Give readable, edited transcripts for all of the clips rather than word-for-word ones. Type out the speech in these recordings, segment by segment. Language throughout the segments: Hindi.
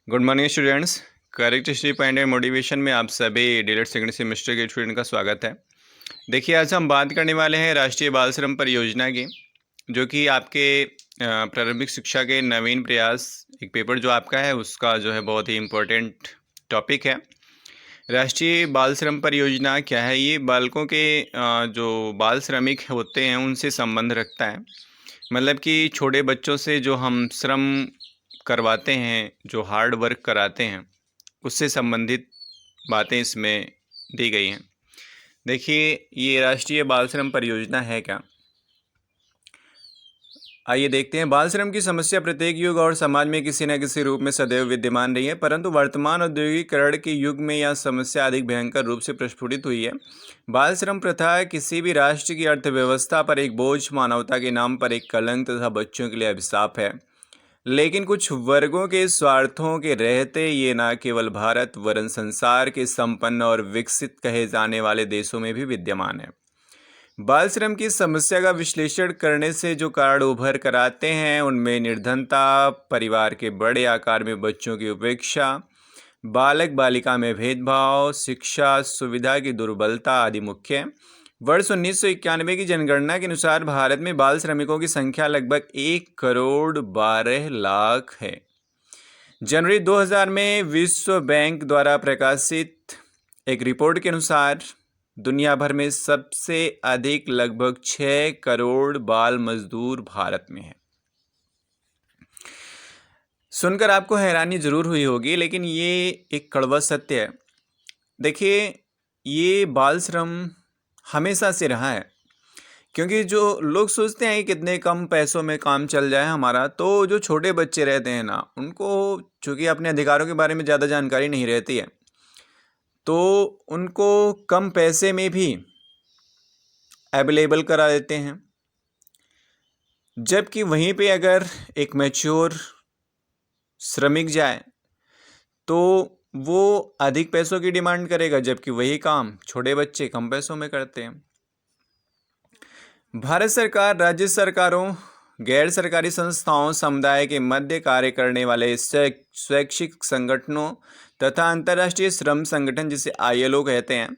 Good morning students. Correct history point and motivation में आप सभी डीएलएड सेकेंड सेमेस्टर के स्टूडेंट का स्वागत है। देखिए, आज हम बात करने वाले हैं राष्ट्रीय बाल श्रम परियोजना की, जो कि आपके प्रारंभिक शिक्षा के नवीन प्रयास एक पेपर जो आपका है उसका जो है बहुत ही इम्पोर्टेंट टॉपिक है। राष्ट्रीय बाल श्रम परियोजना क्या है? ये बालकों के जो बाल श्रमिक होते हैं उनसे संबंध रखता है। मतलब कि छोटे बच्चों से जो हम श्रम करवाते हैं, जो हार्ड वर्क कराते हैं, उससे संबंधित बातें इसमें दी गई हैं। देखिए, ये राष्ट्रीय बाल श्रम परियोजना है क्या? आइए देखते हैं। बाल श्रम की समस्या प्रत्येक युग और समाज में किसी न किसी रूप में सदैव विद्यमान रही है, परंतु वर्तमान औद्योगिकरण के युग में यह समस्या अधिक भयंकर रूप से प्रस्फुटित हुई है। बाल श्रम प्रथा किसी भी राष्ट्र की अर्थव्यवस्था पर एक बोझ, मानवता के नाम पर एक कलंक तथा बच्चों के लिए अभिशाप है। लेकिन कुछ वर्गों के स्वार्थों के रहते ये न केवल भारत वरन संसार के संपन्न और विकसित कहे जाने वाले देशों में भी विद्यमान है। बाल श्रम की समस्या का विश्लेषण करने से जो कारण उभर कर आते हैं उनमें निर्धनता, परिवार के बड़े आकार में बच्चों की उपेक्षा, बालक बालिका में भेदभाव, शिक्षा सुविधा की दुर्बलता आदि मुख्य हैं। वर्ष 1991 की जनगणना के अनुसार भारत में बाल श्रमिकों की संख्या लगभग 1,12,00,000 है। जनवरी 2000 में विश्व बैंक द्वारा प्रकाशित एक रिपोर्ट के अनुसार दुनिया भर में सबसे अधिक लगभग 6 करोड़ बाल मजदूर भारत में हैं। सुनकर आपको हैरानी जरूर हुई होगी, लेकिन ये एक कड़वा सत्य है। देखिए, ये बाल श्रम हमेशा से रहा है, क्योंकि जो लोग सोचते हैं कि कितने कम पैसों में काम चल जाए हमारा, तो जो छोटे बच्चे रहते हैं ना, उनको चूँकि अपने अधिकारों के बारे में ज़्यादा जानकारी नहीं रहती है, तो उनको कम पैसे में भी अवेलेबल करा देते हैं। जबकि वहीं पे अगर एक मैच्योर श्रमिक जाए तो वो अधिक पैसों की डिमांड करेगा, जबकि वही काम छोटे बच्चे कम पैसों में करते हैं। भारत सरकार, राज्य सरकारों, गैर सरकारी संस्थाओं, समुदाय के मध्य कार्य करने वाले स्वैच्छिक संगठनों तथा अंतर्राष्ट्रीय श्रम संगठन, जिसे ILO कहते हैं,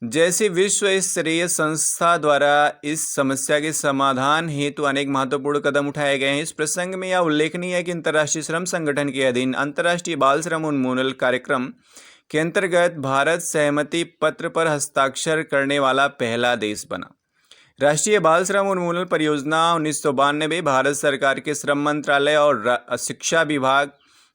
जैसे विश्व स्तरीय संस्था द्वारा इस समस्या के समाधान हेतु अनेक महत्वपूर्ण कदम उठाए गए हैं। इस प्रसंग में यह उल्लेखनीय है कि अंतर्राष्ट्रीय श्रम संगठन के अधीन अंतर्राष्ट्रीय बाल श्रम उन्मूलन कार्यक्रम के अंतर्गत भारत सहमति पत्र पर हस्ताक्षर करने वाला पहला देश बना। राष्ट्रीय बाल श्रम उन्मूलन परियोजना 1992 भारत सरकार के श्रम मंत्रालय और शिक्षा विभाग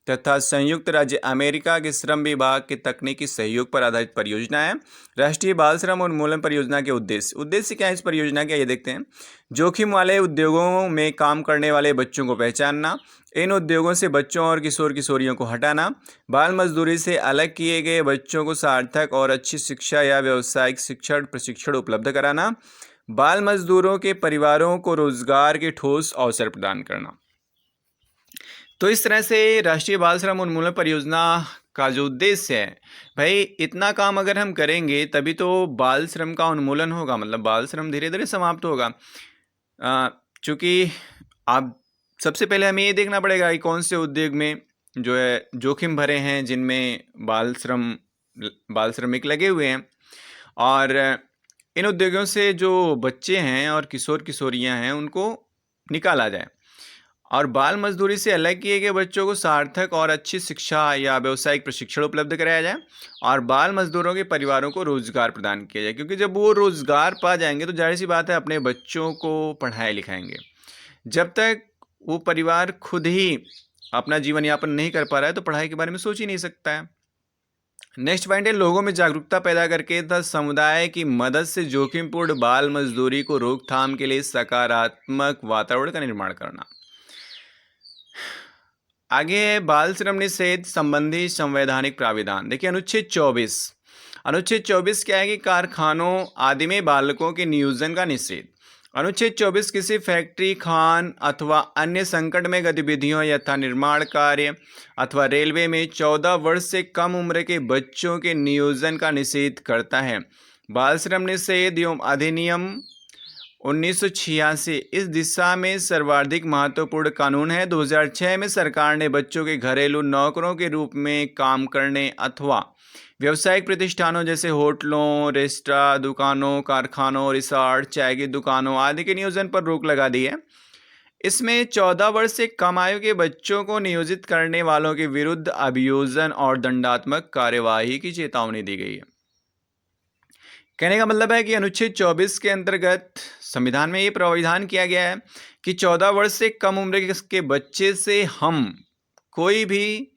तथा संयुक्त राज्य अमेरिका के श्रम विभाग के तकनीकी सहयोग पर आधारित परियोजना है। राष्ट्रीय बाल श्रम उन्मूलन परियोजना के उद्देश्य क्या है इस परियोजना के, ये देखते हैं। जोखिम वाले उद्योगों में काम करने वाले बच्चों को पहचानना, इन उद्योगों से बच्चों और किशोर किशोरियों को हटाना, बाल मजदूरी से अलग किए गए बच्चों को सार्थक और अच्छी शिक्षा या व्यावसायिक शिक्षण प्रशिक्षण उपलब्ध कराना, बाल मजदूरों के परिवारों को रोजगार के ठोस अवसर प्रदान करना। तो इस तरह से राष्ट्रीय बाल श्रम उन्मूलन परियोजना का जो उद्देश्य है, भाई इतना काम अगर हम करेंगे तभी तो बाल श्रम का उन्मूलन होगा, मतलब बाल श्रम धीरे धीरे समाप्त होगा। चूँकि आप सबसे पहले हमें ये देखना पड़ेगा कि कौन से उद्योग में जो है जोखिम भरे हैं, जिनमें बाल श्रमिक लगे हुए हैं, और इन उद्योगों से जो बच्चे हैं और किशोर किशोरियां हैं उनको निकाला जाए, और बाल मजदूरी से अलग किए गए बच्चों को सार्थक और अच्छी शिक्षा या व्यावसायिक प्रशिक्षण उपलब्ध कराया जाए, और बाल मजदूरों के परिवारों को रोजगार प्रदान किया जाए। क्योंकि जब वो रोजगार पा जाएंगे तो जाहिर सी बात है अपने बच्चों को पढ़ाए लिखाएंगे। जब तक वो परिवार खुद ही अपना जीवन यापन नहीं कर पा रहा है तो पढ़ाई के बारे में सोच ही नहीं सकता है। नेक्स्ट पॉइंट है, लोगों में जागरूकता पैदा करके तथा समुदाय की मदद से जोखिमपूर्ण बाल मजदूरी को रोकथाम के लिए सकारात्मक वातावरण का निर्माण करना। आगे है बाल श्रम निषेध संबंधी संवैधानिक प्राविधान। देखिए, अनुच्छेद 24 क्या है कि कारखानों आदि में बालकों के नियोजन का निषेध। अनुच्छेद 24 किसी फैक्ट्री, खान अथवा अन्य संकट में गतिविधियों यथा निर्माण कार्य अथवा रेलवे में 14 वर्ष से कम उम्र के बच्चों के नियोजन का निषेध करता है। बाल श्रम निषेध एवं अधिनियम 1986 इस दिशा में सर्वाधिक महत्वपूर्ण कानून है। 2006 में सरकार ने बच्चों के घरेलू नौकरों के रूप में काम करने अथवा व्यावसायिक प्रतिष्ठानों जैसे होटलों, रेस्टोरेंट, दुकानों, कारखानों, रिसोर्ट, चाय की दुकानों आदि के नियोजन पर रोक लगा दी है। इसमें 14 वर्ष से कम आयु के बच्चों को नियोजित करने वालों के विरुद्ध अभियोजन और दंडात्मक कार्यवाही की चेतावनी दी गई है। कहने का मतलब है कि अनुच्छेद 24 के अंतर्गत संविधान में ये प्रावधान किया गया है कि 14 वर्ष से कम उम्र के बच्चे से हम कोई भी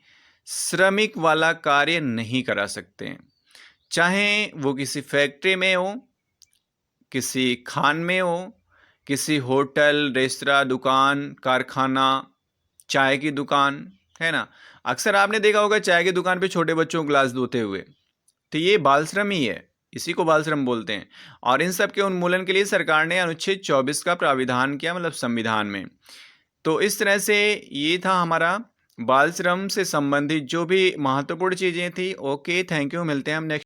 श्रमिक वाला कार्य नहीं करा सकते हैं, चाहे वो किसी फैक्ट्री में हो, किसी खान में हो, किसी होटल, रेस्तरां, दुकान, कारखाना, चाय की दुकान, है ना। अक्सर आपने देखा होगा चाय की दुकान पे छोटे बच्चों को ग्लास धोते हुए, तो ये बाल श्रम ही है, इसी को बाल श्रम बोलते हैं। और इन सब के उन्मूलन के लिए सरकार ने अनुच्छेद 24 का प्राविधान किया, मतलब संविधान में। तो इस तरह से ये था हमारा बाल श्रम से संबंधित जो भी महत्वपूर्ण चीज़ें थी। ओके, थैंक यू, मिलते हैं हम नेक्स्ट